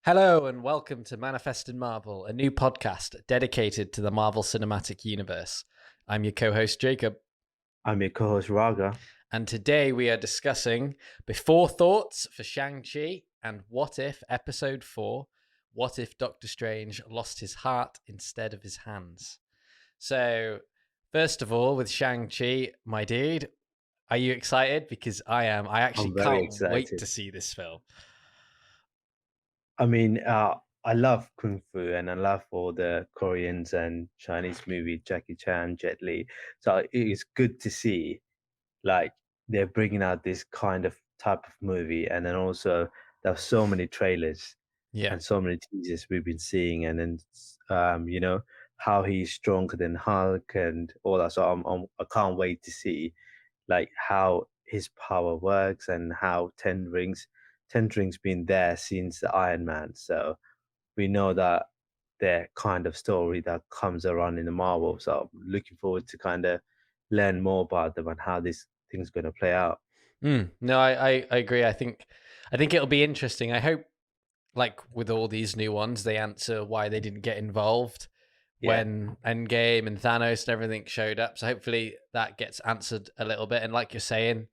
Hello and welcome to Manifest in Marvel, a new podcast dedicated to the Marvel Cinematic Universe. I'm your co-host Jacob, I'm your co-host Raga. and today we are discussing Before Thoughts for Shang-Chi and What If Episode 4, What If Doctor Strange Lost His Heart Instead of His Hands. So, first of all, with Shang-Chi, my dude, are you excited? Because I am. I actually I'm very can't wait excited. to see this film. I mean, I love Kung Fu and I love all the Koreans and Chinese movie, Jackie Chan, Jet Li. So it is good to see like they're bringing out this kind of type of movie. And then also there's so many trailers Yeah. and so many teasers we've been seeing. And then, how he's stronger than Hulk and all that. So I can't wait to see like how his power works and how ten rings been there since the Iron Man. So we know that their kind of story that comes around in the Marvel. So I'm looking forward to kind of learn more about them and how this thing's going to play out. No, I agree. I think it'll be interesting. I hope, like with all these new ones, they answer why they didn't get involved Yeah, when Endgame and Thanos and everything showed up. So hopefully that gets answered a little bit. And like you're saying,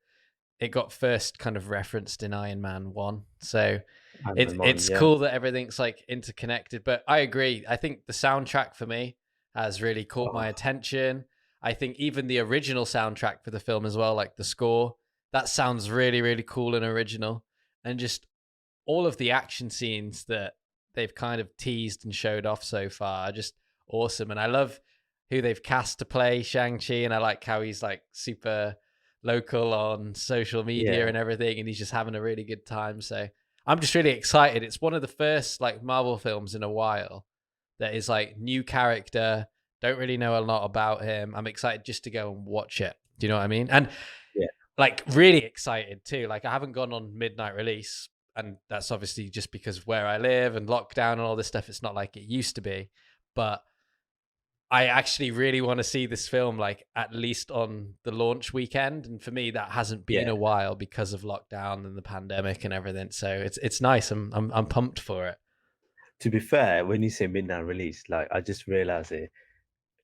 it got first kind of referenced in Iron Man 1. So Iron it's Man 1, it's yeah. cool that everything's like interconnected. But I agree. I think the soundtrack for me has really caught my Oh, attention. I think even the original soundtrack for the film as well, like the score, that sounds really, really cool and original. And just all of the action scenes that they've kind of teased and showed off so far are just awesome. And I love who they've cast to play Shang-Chi, and I like how he's like super local on social media yeah, and everything, and he's just having a really good time. So I'm just really excited. It's one of the first like Marvel films in a while that is like new character. Don't really know a lot about him. I'm excited just to go and watch it. Do you know what I mean? And yeah, like really excited too. Like I haven't gone on midnight release, and that's obviously just because of where I live and lockdown and all this stuff. It's not like it used to be, but I actually really want to see this film like at least on the launch weekend. And for me, that hasn't been yeah. a while because of lockdown and the pandemic and everything. So it's nice. I'm pumped for it. To be fair, when you say midnight release, like I just realized it.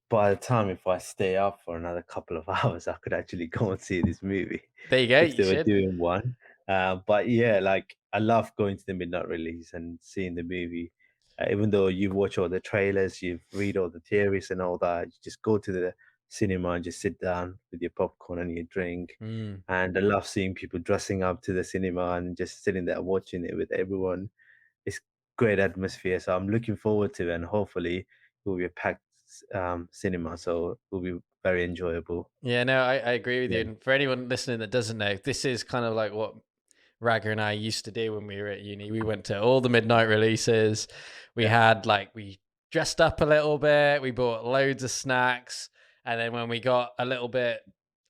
By the time if I stay up for another couple of hours, I could actually go and see this movie There you go. if You they were should. doing one. But yeah, like I love going to the midnight release and seeing the movie. Even though you watch all the trailers, you read all the theories and all that, you just go to the cinema and just sit down with your popcorn and your drink. Mm. And I love seeing people dressing up to the cinema and just sitting there watching it with everyone. It's great atmosphere, so I'm looking forward to it, and hopefully it will be a packed cinema, so it will be very enjoyable. Yeah, no, I agree with you. Yeah, And for anyone listening that doesn't know, this is kind of like what Raga and I used to do when we were at uni. We went to all the midnight releases. We yeah, had like we dressed up a little bit. We bought loads of snacks, and then when we got a little bit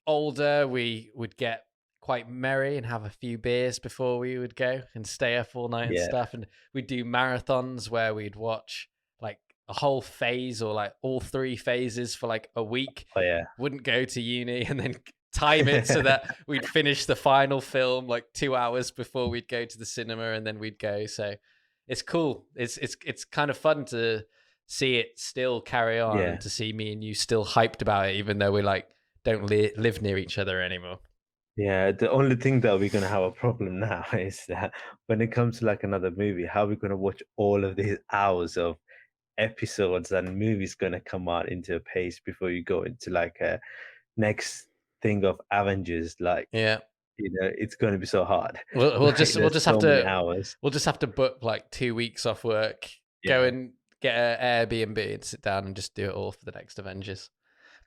older, we would get quite merry and have a few beers before we would go and stay up all night and yeah. stuff. And we'd do marathons where we'd watch like a whole phase or like all three phases for like a week. Oh, yeah. Wouldn't go to uni and then time it so that we'd finish the final film like 2 hours before we'd go to the cinema, and then we'd go. So it's cool. It's kind of fun to see it still carry on Yeah, and to see me and you still hyped about it, even though we like don't live near each other anymore. yeah, the only thing that we're gonna have a problem now is that when it comes to, like, another movie, how are we gonna watch all of these hours of episodes and movies gonna come out into a pace before you go into, like, a next thing of Avengers, like, Yeah, it's gonna be so hard. we'll Like, just we'll there's just have so many to hours. we'll just have to book like 2 weeks off work, go Yeah. and get an Airbnb and sit down and just do it all for the next Avengers.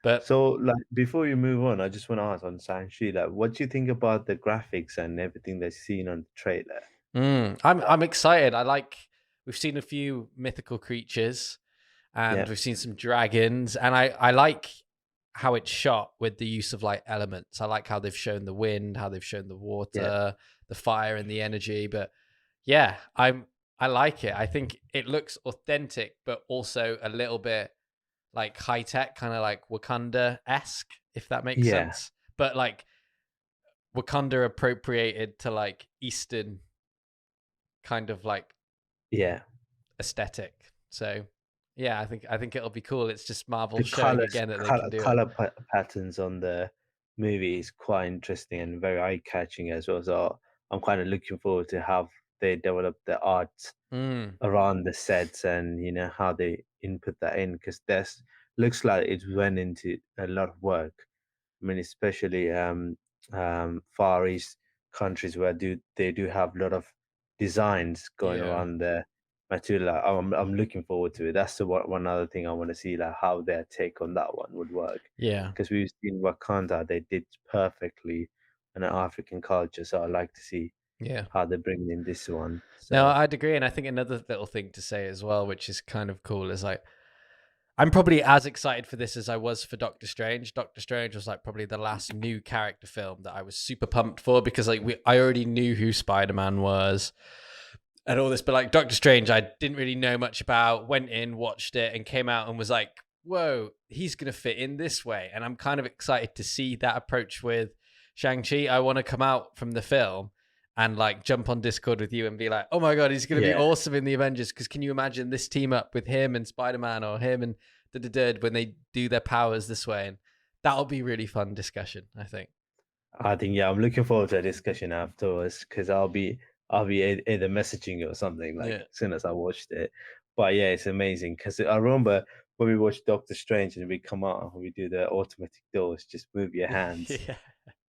But So, like, before you move on, I just want to ask on Shang-Chi, like, what do you think about the graphics and everything that's seen on the trailer? I'm excited. We've seen a few mythical creatures and Yeah, we've seen some dragons, and I like how it's shot with the use of like elements. I like how they've shown the wind, how they've shown the yeah, water, the fire and the energy. But yeah, I like it. I think it looks authentic, but also a little bit like high tech, kind of like Wakanda esque, if that makes yeah, sense. But like Wakanda appropriated to like Eastern kind of like Yeah. aesthetic. So yeah, I think it'll be cool. It's just Marvel The showing colors again that they can color do it. color patterns on the movie is quite interesting and very eye-catching as well, so I'm kinda looking forward to how they develop the art Mm, around the sets and, how they input that in because there's looks like it went into a lot of work. I mean, especially Far East countries where they do have a lot of designs going yeah, around the material. Like, I'm looking forward to it. That's the one other thing I want to see, like how their take on that one would work. yeah, Because we've seen Wakanda, they did perfectly in an African culture. So I like to see yeah. how they bring in this one. No, So I'd agree, and I think another little thing to say as well, which is kind of cool, is like I'm probably as excited for this as I was for Doctor Strange. Doctor Strange was like probably the last new character film that I was super pumped for because like I already knew who Spider-Man was and all this, but like Doctor Strange, I didn't really know much about. Went in, watched it, and came out and was like, "Whoa, he's gonna fit in this way." And I'm kind of excited to see that approach with Shang-Chi. I want to come out from the film and like jump on Discord with you and be like, "Oh my god, he's gonna be yeah, awesome in the Avengers." Because can you imagine this team up with him and Spider-Man or him and when they do their powers this way? And that'll be really fun discussion, I think. I think yeah, I'm looking forward to a discussion afterwards because I'll be either messaging you or something like Yeah. as soon as I watched it. But yeah, it's amazing because I remember when we watched Doctor Strange and we come out and we do the automatic doors, just move your hands Yeah.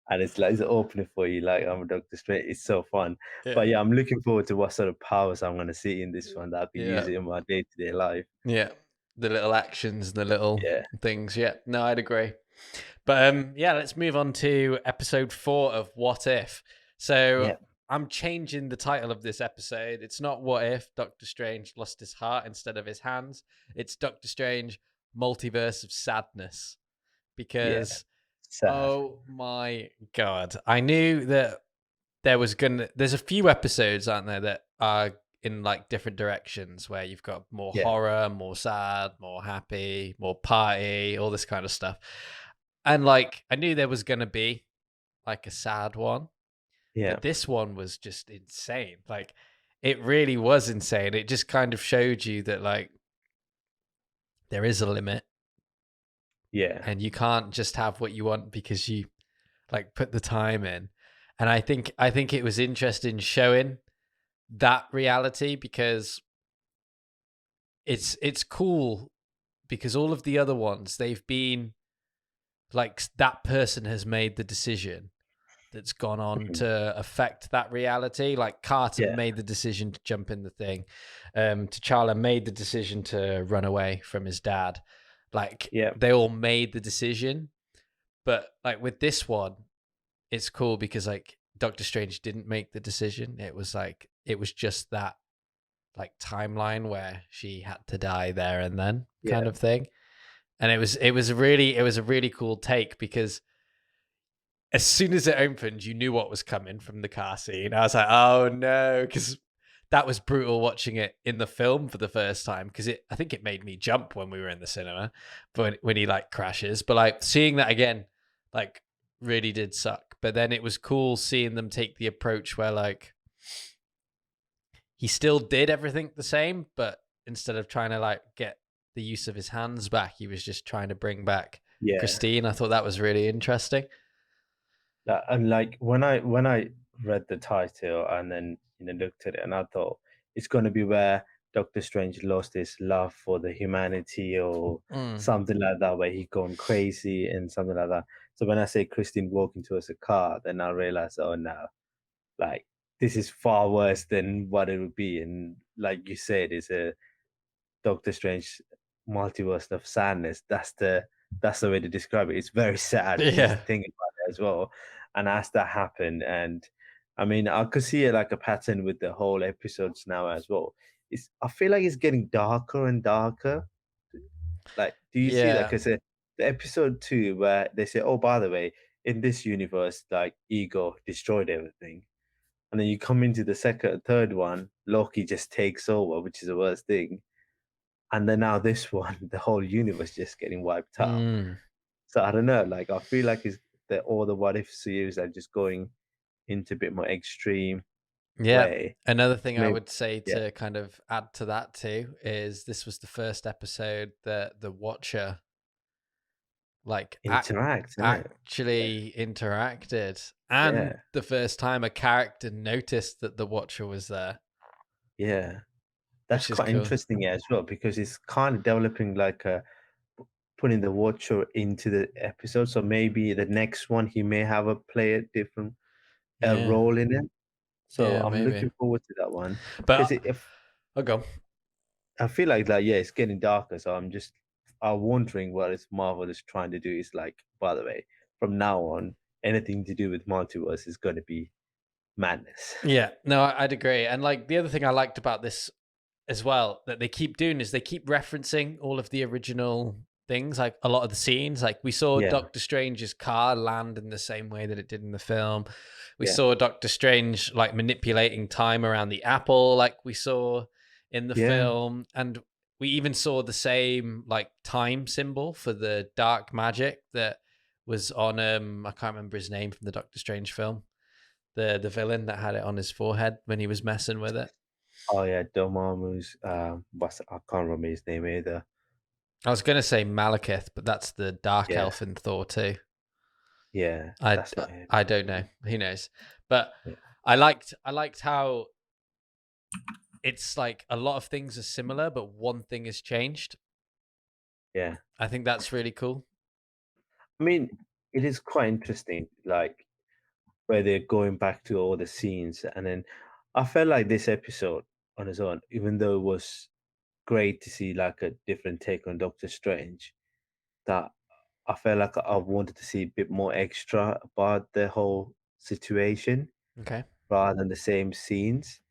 and it's like it's opening for you like I'm a Doctor Strange. It's so fun. Yeah. But yeah, I'm looking forward to what sort of powers I'm gonna see in this one that I can use Yeah. it in my day-to-day life. Yeah. The little actions, the little Yeah, things. Yeah. No, I'd agree. But yeah, let's move on to episode 4 of What If. So yeah, I'm changing the title of this episode. It's not What If Doctor Strange lost his heart instead of his hands. It's Doctor Strange Multiverse of Sadness. yeah. Because Sad. oh my god, I knew that there's a few episodes, aren't there, that are in like different directions where you've got more Yeah, horror, more sad, more happy, more party, all this kind of stuff. And like I knew there was gonna be like a sad one, yeah, but this one was just insane. Like it really was insane. It just kind of showed you that like there is a limit yeah, and you can't just have what you want because you like put the time in. And I think it was interesting showing that reality because it's cool because all of the other ones they've been like that person has made the decision that's gone on mhm, to affect that reality. Like Carter yeah, made the decision to jump in the thing. T'Challa made the decision to run away from his dad. Like yeah, they all made the decision, but like with this one, it's cool because like Doctor Strange didn't make the decision. It was just that like timeline where she had to die there and then yeah, kind of thing. And it was a really cool take because as soon as it opened, you knew what was coming from the car scene. I was like, oh no, because that was brutal watching it in the film for the first time because I think it made me jump when we were in the cinema, but when he like crashes. But like seeing that again, like really did suck. But then it was cool seeing them take the approach where like he still did everything the same, but instead of trying to like get the use of his hands back, he was just trying to bring back yeah. Christine. I thought that was really interesting. And like when I read the title and then looked at it and I thought it's going to be where Doctor Strange lost his love for the humanity or Mm. something like that, where he gone crazy and something like that. So when I say Christine walking towards a car, then I realized, oh no, like this is far worse than what it would be. And like you said, it's a Doctor Strange multiverse of sadness. That's the way to describe it. It's very sad when you Yeah. think about it as well. And as that happened, and I mean, I could see it like a pattern with the whole episodes now as well. I feel like it's getting darker and darker. Like, do you see that? Yeah. Because the episode 2 where they say, "Oh, by the way, in this universe, like Ego destroyed everything," and then you come into the second, third one, Loki just takes over, which is the worst thing. And then now this one, the whole universe just getting wiped out. Mm. So I don't know, like I feel like it's all the what if series are just going into a bit more extreme Yeah. way. Another So thing I maybe, would say yeah, to kind of add to that too is this was the first episode that the Watcher like interact, isn't it? actually interacted, and Yeah, the first time a character noticed that the Watcher was there, yeah. That's which is quite cool. interesting, yeah, as well, because it's kind of developing like a putting the watcher into the episode. So maybe the next one he may have play a different Yeah, role in it. So yeah, I'm maybe. looking forward to that one because But if I'll go. I feel like yeah, it's getting darker. So I'm wondering what is Marvel is trying to do. Is like, by the way, from now on, anything to do with multiverse is going to be madness. Yeah, no, I'd agree. And like the other thing I liked about this as well that they keep doing is they keep referencing all of the original things, like a lot of the scenes. Like we saw Yeah, Doctor Strange's car land in the same way that it did in the film. We yeah, saw Doctor Strange like manipulating time around the apple, like we saw in the yeah, film. And we even saw the same like time symbol for the dark magic that was on I can't remember his name from the Doctor Strange film. The villain that had it on his forehead when he was messing with it. oh yeah, Dormammu's. I can't remember his name either. I was going to say Malekith, but that's the dark Yeah, elf in Thor too. yeah, I that's not him. I don't know. Who knows? But Yeah, I liked how it's like a lot of things are similar, but one thing has changed. yeah. I think that's really cool. I mean, it is quite interesting, like where they're going back to all the scenes, and then I felt like this episode on its own, even though it was great to see like a different take on Doctor Strange, that I felt like I wanted to see a bit more extra about the whole situation Okay. rather than the same scenes.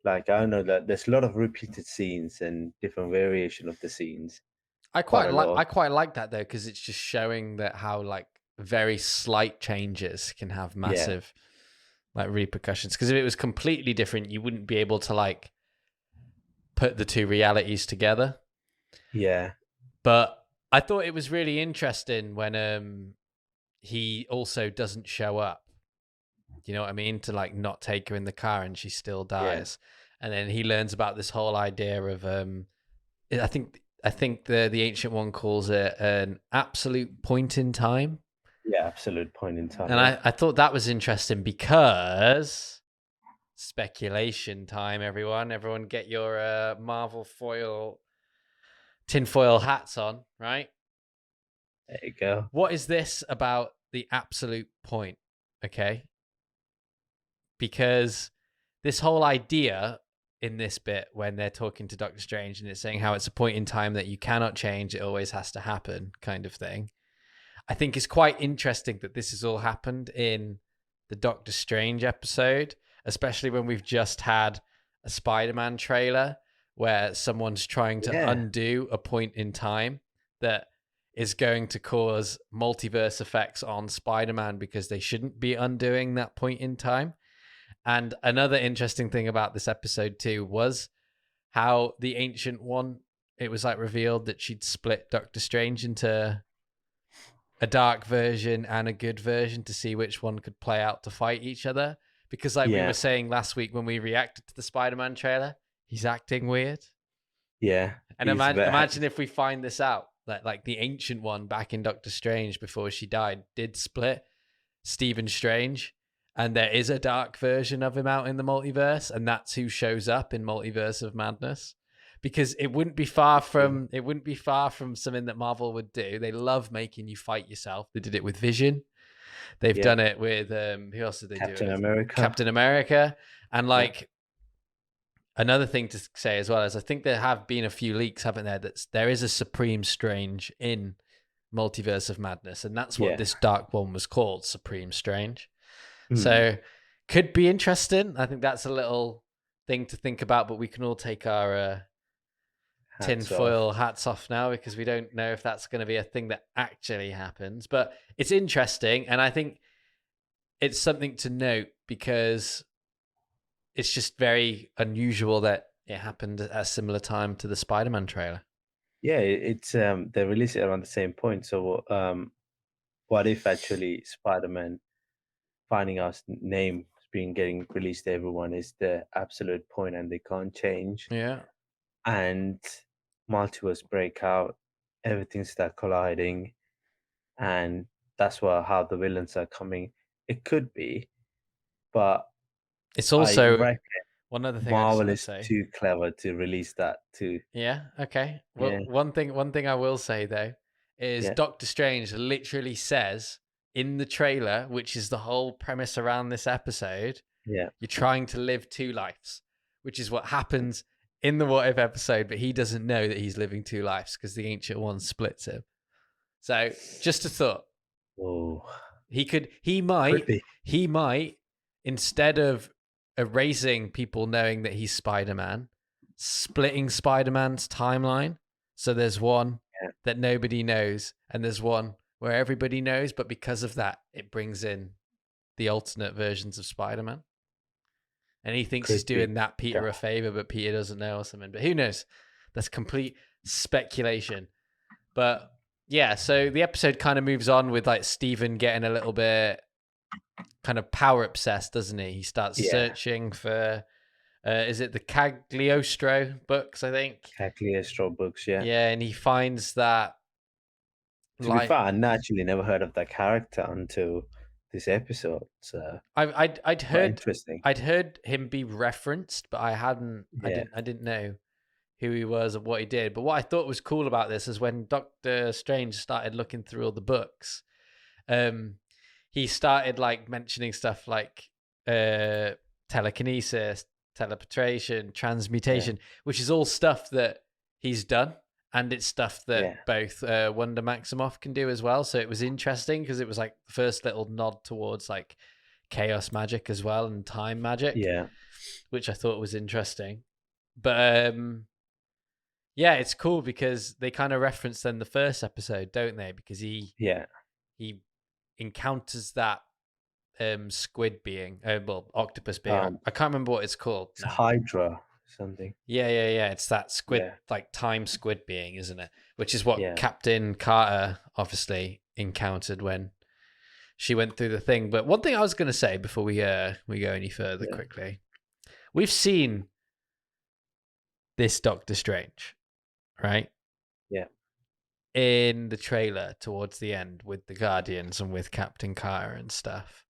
Like I don't know that there's a lot of repeated scenes and different variation of the scenes, quite a lot. I quite like that though because it's just showing that how like very slight changes can have Yeah, massive like repercussions. Because if it was completely different, you wouldn't be able to like put the two realities together. yeah, But I thought it was really interesting when he also doesn't show up. You know what I mean? To like not take her in the car and she still yeah, dies. And then he learns about this whole idea of I think the ancient one calls it an absolute point in time. yeah. Absolute point in time. And Yeah, I thought that was interesting because speculation time, everyone. Everyone get your Marvel foil tinfoil hats on, right? there you go. What is this about the absolute point? Okay. Because this whole idea in this bit when they're talking to Doctor Strange and it's saying how it's a point in time that you cannot change, it always has to happen, kind of thing. I think it's quite interesting that this has all happened in the Doctor Strange episode, especially when we've just had a Spider-Man trailer where someone's trying to Yeah, undo a point in time that is going to cause multiverse effects on Spider-Man because they shouldn't be undoing that point in time. And another interesting thing about this episode too was how the Ancient One, it was like revealed that she'd split Doctor Strange into a dark version and a good version to see which one could play out to fight each other. Because like we were yeah, saying last week when we reacted to the Spider-Man trailer, he's acting weird. yeah. And He's very, imagine if we find this out, that like the Ancient One back in Doctor Strange before she died did split Stephen Strange, and there is a dark version of him out in the multiverse, and that's who shows up in Multiverse of Madness. Because it wouldn't be far from something that Marvel would do. They love making you fight yourself. They did it with Vision. They've yeah. done it with who else did they do it Captain with? America. Captain America. And Yeah, like another thing to say as well is I think there have been a few leaks, haven't there, that there is a Supreme Strange in Multiverse of Madness, and that's what yeah. this dark one was called, Supreme Strange. Hmm. So could be interesting. I think that's a little thing to think about, but we can all take our Hats off. tinfoil hats off now because we don't know if that's going to be a thing that actually happens. But it's interesting, and I think it's something to note because it's just very unusual that it happened at a similar time to the Spider-Man trailer. Yeah, it's they released it around the same point. So what if actually Spider-Man finding out his name been getting released to everyone is the absolute point, and they can't change. Yeah. And multiverse breakout, everything start colliding, and that's how the villains are coming. It could be, but It's I also reckon one other thing I just Marvel want to is say. too clever to release that too. Yeah. Okay. Well, Yeah, one thing I will say though is yeah, Doctor Strange literally says in the trailer, which is the whole premise around this episode, yeah. you're trying to live two lives, which is what happens in the What If episode, but he doesn't know that he's living two lives because the Ancient One splits him. So just a thought. Oh, He could, he might, instead of erasing people knowing that he's Spider-Man, splitting Spider-Man's timeline. So there's one yeah, that nobody knows, and there's one where everybody knows, but because of that, it brings in the alternate versions of Spider-Man. And he thinks he's could be. doing that Peter a favor, but Peter doesn't know or something. But who knows? That's complete speculation. But yeah, so the episode kind of moves on with like Steven getting a little bit kind of power obsessed, doesn't he? He starts Yeah, searching for is it the Cagliostro books, I think? Cagliostro books. Yeah. Yeah, and he finds that To be like fair, I naturally never heard of that character until this episode. So I'd quite heard interesting. I'd heard him be referenced, but I hadn't Yeah, I didn't know who he was and what he did. But what I thought was cool about this is when Doctor Strange started looking through all the books, um, he started like mentioning stuff like telekinesis, teleportation, yeah, transmutation, which is all stuff that he's done. And it's stuff that yeah, both Wanda Maximoff can do as well. So it was interesting because it was like the first little nod towards like chaos magic as well and time magic, yeah, which I thought was interesting. But yeah, it's cool because they kind of reference then the first episode, don't they? Because yeah. he encounters that squid being, well, octopus being. Um, I can't remember what it's called it's now. Hydra something. Yeah. It's that squid, Yeah, like time squid being, isn't it? Which is what yeah, Captain Carter obviously encountered when she went through the thing. But one thing I was going to say before we go any further yeah, quickly, we've seen this Doctor Strange, right? yeah, In the trailer towards the end with the Guardians and with Captain Carter and stuff.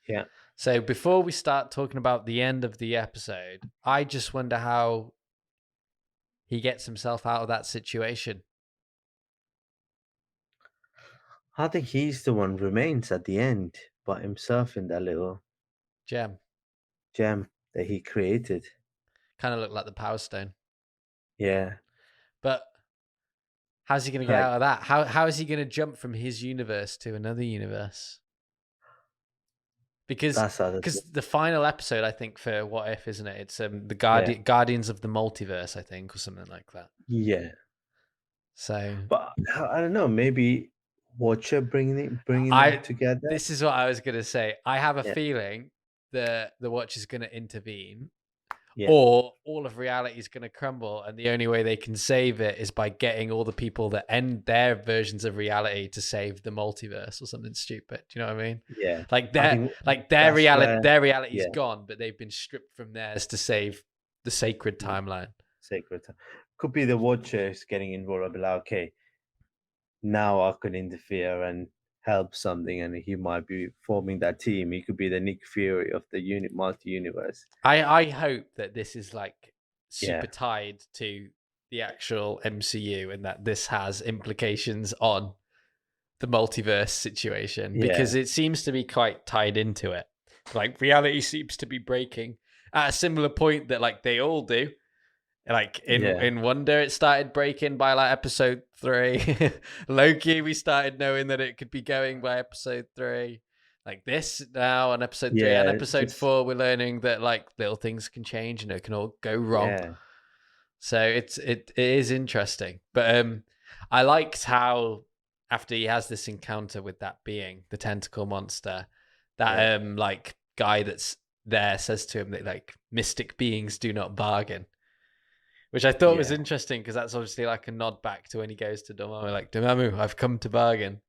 yeah. So before we start talking about the end of the episode, I just wonder how he gets himself out of that situation. I think he's the one remains at the end by himself in that little Gem gem that he created. kind of looked like the Power Stone, Yeah, but how's he going to get like out of that? How is he going to jump from his universe to another universe? Because that's how. the final episode, I think, for What If, isn't it? It's the Yeah, Guardians of the Multiverse, I think, or something like that. yeah. So But I don't know. Maybe Watcher bringing them I together. this is what I was going to say. I have a Yeah, feeling that the Watch is going to intervene, yeah, or all of reality is going to crumble, and the only way they can save it is by getting all the people that end their versions of reality to save the multiverse or something stupid. Do you know what I mean? yeah. Like I their think that's reality, where. their reality's Yeah, gone, but they've been stripped from theirs to save the sacred mm, timeline. sacred. Could be the Watchers getting involved. I'll be like, okay, now I could interfere and help something, and he might be forming that team. He could be the Nick Fury of the multi universe. I hope that this is like Yeah, super tied to the actual MCU and that this has implications on the multiverse situation yeah, because it seems to be quite tied into it. Like reality seems to be breaking at a similar point that like they all do. Like yeah, in Wonder, it started breaking by like episode 3. Loki, we started knowing that it could be going by episode 3. Like this now on episode 3 and yeah. episode Just 4, we're learning that like little things can change and it can all go wrong. yeah, So it is interesting. But I liked how after he has this encounter with that being, the tentacle monster, yeah, that like guy that's there says to him that like mystic beings do not bargain. Which I thought was yeah, interesting because that's obviously like a nod back to when he goes to Dormammu, like Dormammu, I've come to bargain.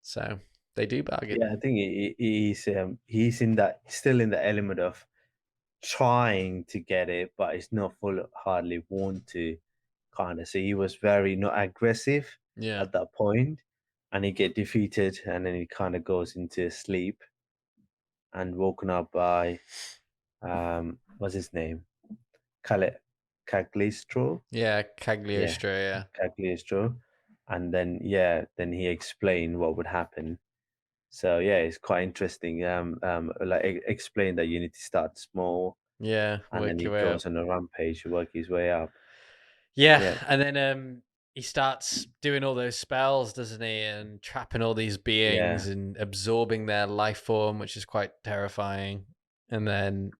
So they do bargain. Yeah, I think he's in that still in the element of trying to get it, but it's not full hardly want to kind of. So he was very not aggressive Yeah. at that point, and he get defeated, and then he kind of goes into sleep and woken up by what's his name? Cale Cagliostro? Yeah, Yeah, Cagliostro, yeah. Cagliostro. And then then he explained what would happen. So yeah, it's quite interesting. Like explain that you need to start small, Yeah, and then work he your way goes up. on a rampage to work his way up. Yeah, Yeah, and then he starts doing all those spells, doesn't he? And trapping all these yeah, beings and absorbing their life form, which is quite terrifying. And then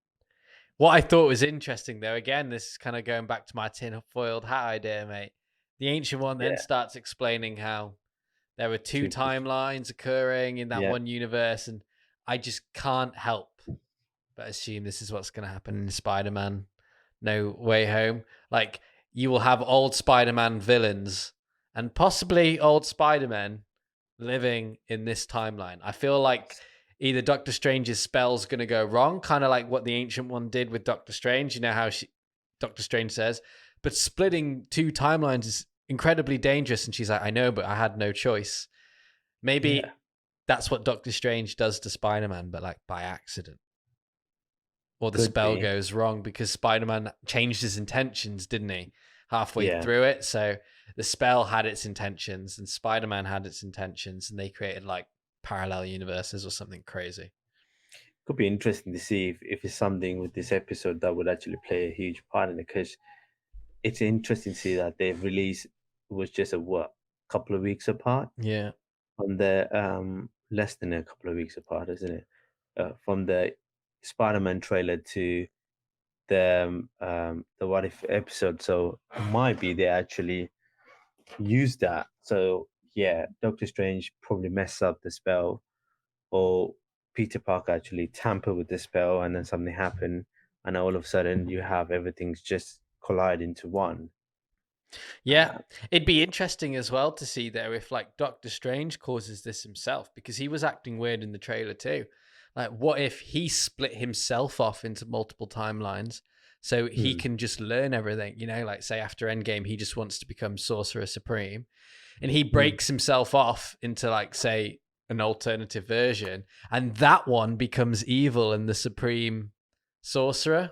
what I thought was interesting, though, again, this is kind of going back to my tin-foiled hat idea, mate. The Ancient One then yeah. starts explaining how there were two Two, timelines occurring in that yeah, one universe, and I just can't help but assume this is what's going to happen in Spider-Man No Way Home. Like, you will have old Spider-Man villains and possibly old Spider-Man living in this timeline. I feel like either Doctor Strange's spell's going to go wrong, kind of like what the Ancient One did with Doctor Strange. You know how Doctor Strange says, but splitting two timelines is incredibly dangerous. And she's like, I know, but I had no choice. yeah. Maybe that's what Doctor Strange does to Spider-Man, but like by accident. Or the Could spell be. goes wrong because Spider-Man changed his intentions, didn't he? Halfway Yeah, through it. So the spell had its intentions and Spider-Man had its intentions, and they created like parallel universes or something crazy. could be interesting to see if it's something with this episode that would actually play a huge part in it. Because it's interesting to see that their release was just a what couple of weeks apart Yeah. from the less than a couple of weeks apart, isn't it? From the Spider-Man trailer to the What If episode. So it might be they actually use that. So yeah, Doctor Strange probably messed up the spell, or Peter Parker actually tamper with the spell, and then something happened, and all of a sudden you have everything's just collide into one. Yeah. Uh, It'd be interesting as well to see though if like Doctor Strange causes this himself, because he was acting weird in the trailer too. Like, what if he split himself off into multiple timelines so he hmm, can just learn everything? You know, like say after Endgame, he just wants to become Sorcerer Supreme and he hmm. breaks himself off into like say an alternative version, and that one becomes evil and the Supreme Sorcerer.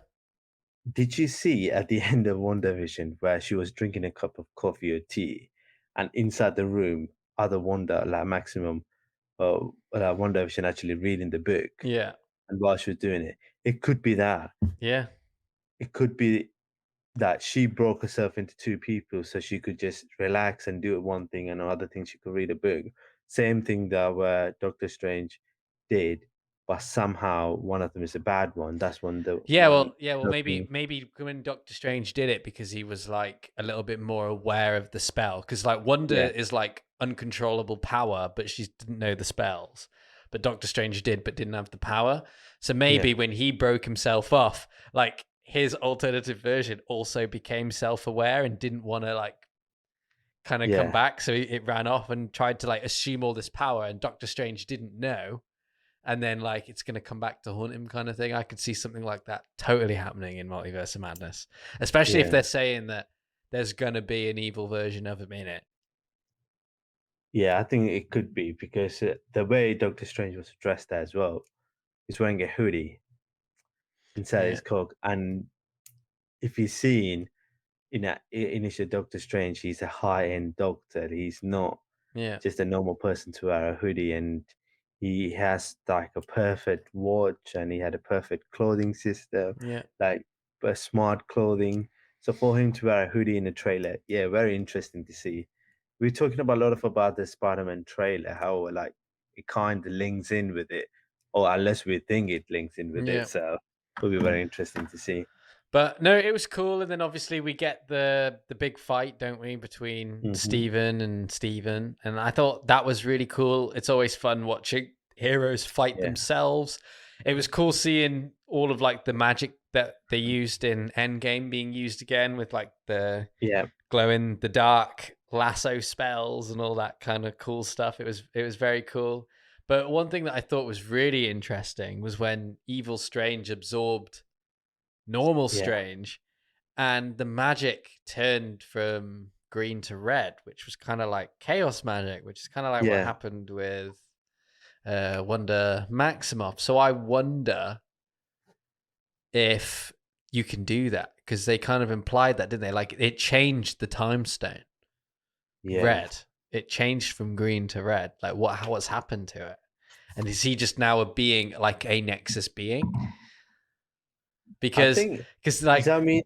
Did you see at the end of One Division where she was drinking a cup of coffee or tea, and inside the room, other Wanda, like Maximum, One Division actually reading the book, Yeah. and while she was doing it, it could be that. Yeah. It could be that she broke herself into two people so she could just relax and do one thing, and another thing she could read a book. Same thing that where Doctor Strange did, but somehow one of them is a bad one. That's when the one Maybe looking. when Doctor Strange did it because he was like a little bit more aware of the spell. Because like Wanda Yeah, is like uncontrollable power, but she didn't know the spells. But Doctor Strange did, but didn't have the power. So yeah, maybe when he broke himself off, like his alternative version also became self-aware and didn't want to like kind of come yeah, back. So it ran off and tried to like assume all this power, and Doctor Strange didn't know, and then like it's gonna come back to haunt him kind of thing. I could see something like that totally happening in Multiverse of Madness, especially if yeah, they're saying that there's gonna be an evil version of him in it. yeah. I think it could be because the way Doctor Strange was dressed as well, he's wearing a hoodie inside Yeah, his coat, and if you've seen initial Doctor Strange, he's a high-end doctor. He's not yeah, just a normal person to wear a hoodie, and he has like a perfect watch, and he had a perfect clothing system, yeah, like a smart clothing. So for him to wear a hoodie in a trailer, yeah, very interesting to see. We're talking about a lot about the Spider-Man trailer, how like it kind of links in with it, or unless we think it links in with it. yeah. So it'll be very interesting to see. But no, it was cool. And then obviously we get the big fight, don't we, between Hmm. Steven and Steven. And I thought that was really cool. It's always fun watching heroes fight Yeah, themselves. It was cool seeing all of like the magic that they used in Endgame being used again with like the yeah, glow in the dark lasso spells and all that kind of cool stuff. It was very cool. But one thing that I thought was really interesting was when Evil Strange absorbed normal Yeah, Strange, and the magic turned from green to red, which was kind of like chaos magic, which is kind of like what yeah. happened with Wonder Maximoff. So I wonder if you can do that because they kind of implied that, didn't they? Like it changed the time stone Yeah. red. It changed from green to red. Like what's happened to it? And is he just now a being like a Nexus being? I Because think because does like that mean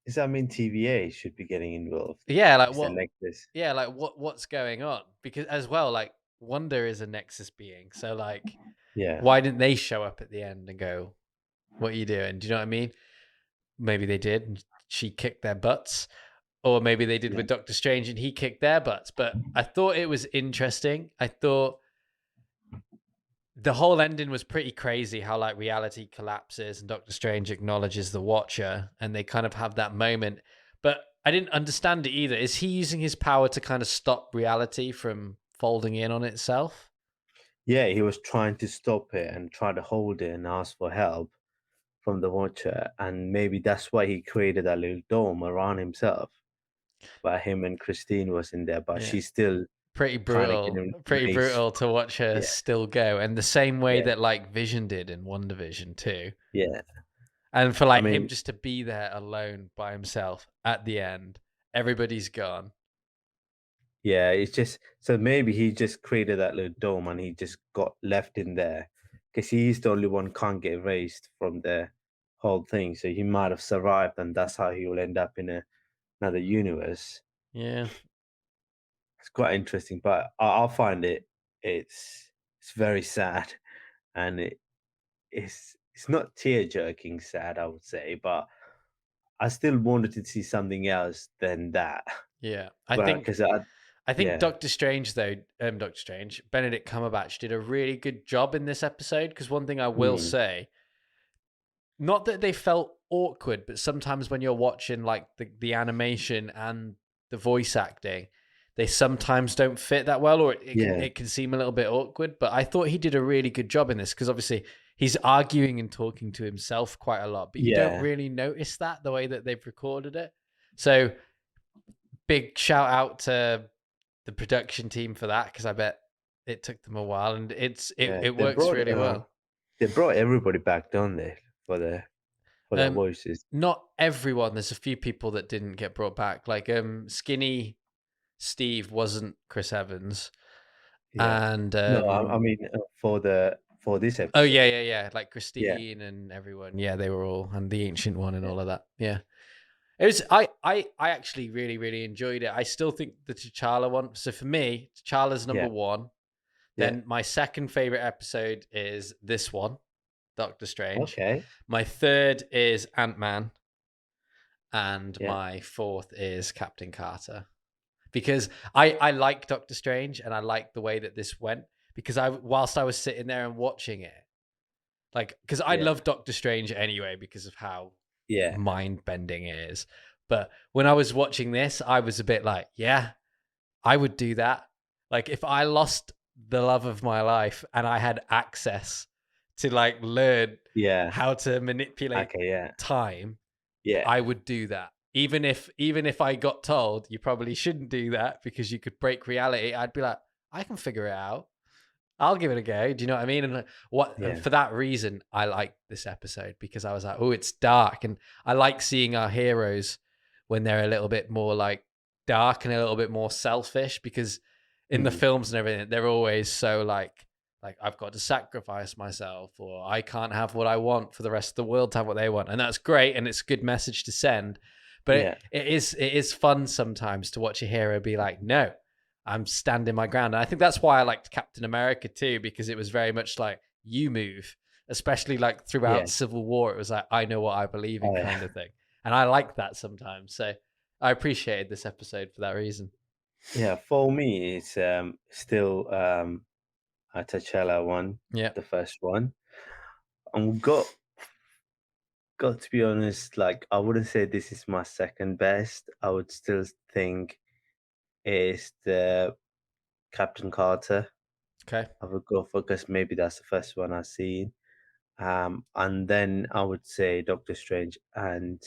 does that mean TVA should be getting involved? yeah, like Is the what Nexus? yeah, like what's going on? Because as well, like Wonder is a Nexus being. So like Yeah, why didn't they show up at the end and go, "What are you doing?" Do you know what I mean? Maybe they did and she kicked their butts. Or maybe they did yeah, with Doctor Strange and he kicked their butts. But I thought it was interesting. I thought the whole ending was pretty crazy how like reality collapses and Doctor Strange acknowledges the Watcher and they kind of have that moment. But I didn't understand it either. Is he using his power to kind of stop reality from folding in on itself? yeah. He was trying to stop it and try to hold it and ask for help from the Watcher, and maybe that's why he created that little dome around himself. But him and Christine was in there, but Yeah. she's still kind of getting Pretty raised. brutal to watch her Yeah, still go. And the same way yeah, that like Vision did in One Division too. yeah. And for I like him mean, just to be there alone by himself at the end, everybody's gone. yeah. It's just so maybe he just created that little dome and he just got left in there because he's the only one can't get raised from the whole thing. So he might have survived, and that's how he will end up in another universe. Yeah. It's quite interesting, but I'll find it's very sad, and it's not tear jerking sad, I would say, but I still wanted to see something else than that. Yeah. Well, because I think yeah, Doctor Strange though, Doctor Strange, Benedict Cumberbatch did a really good job in this episode because one thing I will mm, say, not that they felt awkward, but sometimes when you're watching like the animation and the voice acting, they sometimes don't fit that well, or yeah, it can seem a little bit awkward. But I thought he did a really good job in this because obviously he's arguing and talking to himself quite a lot, but you don't yeah, really notice that the way that they've recorded it. So big shout out to the production team for that because I bet it took them a while and yeah. it works really well. They brought everybody back, don't they, for their Um, voices? Not everyone. There's a few people that didn't get brought back. Like Skinny Steve wasn't Chris Evans, Yeah. and No, I mean for this oh episode. yeah, yeah, yeah, like Yeah, Christine and everyone. Yeah, they were all and the Ancient One and yeah, all of that. Yeah, it was. I actually really enjoyed it. I still think the T'Challa one. So for me, T'Challa's number yeah. one. Yeah. Then my second favorite episode is this one, Doctor Strange. Okay. My third is Ant-Man, and Yeah. my fourth is Captain Carter. Because I like Doctor Strange and I like the way that this went. Because whilst I was sitting there and watching it, like because I Yeah. love Doctor Strange anyway because of how Yeah. mind bending it is. But when I was watching this, I was a bit like, yeah, I would do that. Like if I lost the love of my life and I had access to like learn Yeah. how to manipulate Okay. Yeah. time, Yeah. I would do that. Even if I got told you probably shouldn't do that because you could break reality, I'd be like, I can figure it out. I'll give it a go. Do you know what I mean? And and Yeah. for that reason, I like this episode because I was like, oh, it's dark, and I like seeing our heroes when they're a little bit more like dark and a little bit more selfish. Because in the Mm. films and everything, they're always so like I've got to sacrifice myself, or I can't have what I want for the rest of the world to have what they want, and that's great, and it's a good message to send. But Yeah. it is fun sometimes to watch a hero be like, no, I'm standing my ground. And I think that's why I liked Captain America too, because it was very much like you move, especially like Yeah. throughout Civil War. It was like, I know what I believe in Oh, yeah. kind of thing. And I like that sometimes. So I appreciated this episode for that reason. Yeah. For me, it's still a T'Challa one, Yeah. the first one. And got to be honest, like I wouldn't say this is my second best. I would still think it's the Captain Carter. Okay. I would go for, because maybe that's the first one I've seen. And then I would say Doctor Strange, and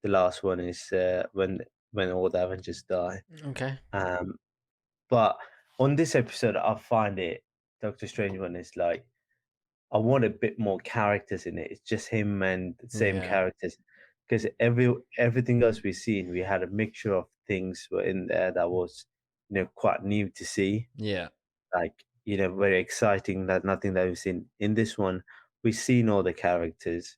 the last one is when all the Avengers die. Okay. Um, but on this episode, I find it Doctor Strange one is like I want a bit more characters in it. It's just him and the same Yeah. characters, because everything else we've seen, we had a mixture of things were in there that was quite new to see, Yeah. like very exciting, that nothing that we've seen in this one. We've seen all the characters,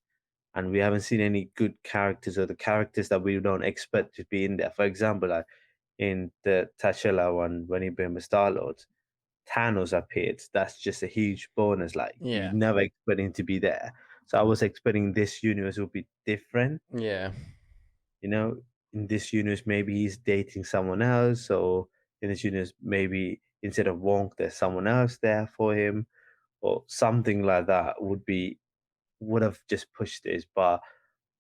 and we haven't seen any good characters, or the characters that we don't expect to be in there. For example, like in the T'Challa one, when he became a Star Lord, Thanos appeared. That's just a huge bonus. Like you Yeah. never expect him to be there. So I was expecting this universe would be different. Yeah. You know, in this universe, maybe he's dating someone else, or in this universe, maybe instead of Wong, there's someone else there for him, or something like that would have just pushed this. But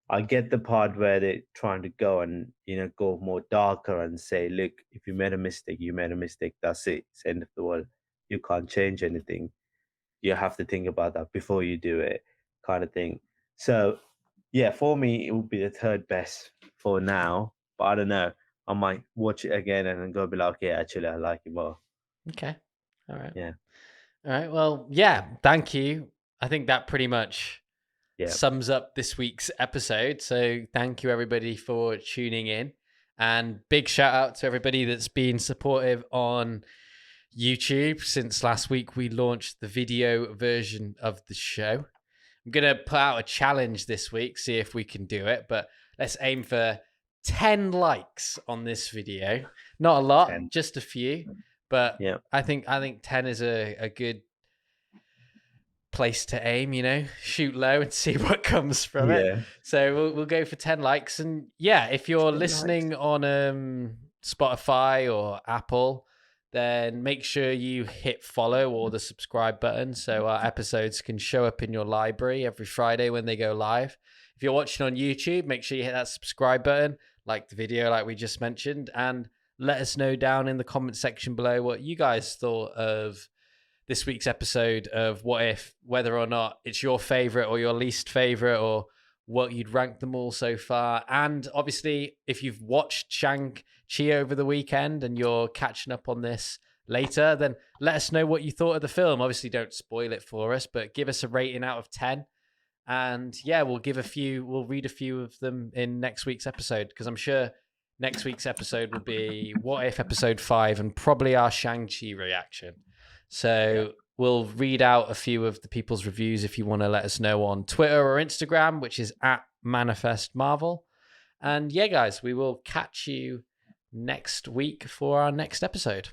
I get the part where they're trying to go and go more darker and say, look, if you made a mistake, you made a mistake. That's it. It's the end of the world. You can't change anything. You have to think about that before you do it, kind of thing. So yeah, for me, it would be the third best for now. But I don't know. I might watch it again and then go be like, yeah, actually, I like it more. Okay. All right. Yeah, All right. Well, yeah. Thank you. I think that pretty much yeah, sums up this week's episode. So thank you everybody for tuning in. And big shout out to everybody that's been supportive on YouTube. Since last week we launched the video version of the show. I'm gonna put out a challenge this week, see if we can do it, but let's aim for 10 likes on this video. Not a lot, 10. just a few, but Yeah, I think 10 is a good place to aim, shoot low and see what comes from it. yeah. So we'll go for 10 likes. And yeah, if you're 10 likes. listening on Spotify or Apple, then make sure you hit follow or the subscribe button so our episodes can show up in your library every Friday when they go live. If you're watching on YouTube, make sure you hit that subscribe button, like the video like we just mentioned, and let us know down in the comment section below what you guys thought of this week's episode of What If, whether or not it's your favorite or your least favorite, or what you'd rank them all so far. And obviously, if you've watched Shang-Chi over the weekend and you're catching up on this later, then let us know what you thought of the film. Obviously, don't spoil it for us, but give us a rating out of 10. And yeah, we'll read a few of them in next week's episode, because I'm sure next week's episode will be What If episode 5 and probably our Shang-Chi reaction. So we'll read out a few of the people's reviews if you want to let us know on Twitter or Instagram, which is at Manifest Marvel. And yeah, guys, we will catch you next week for our next episode.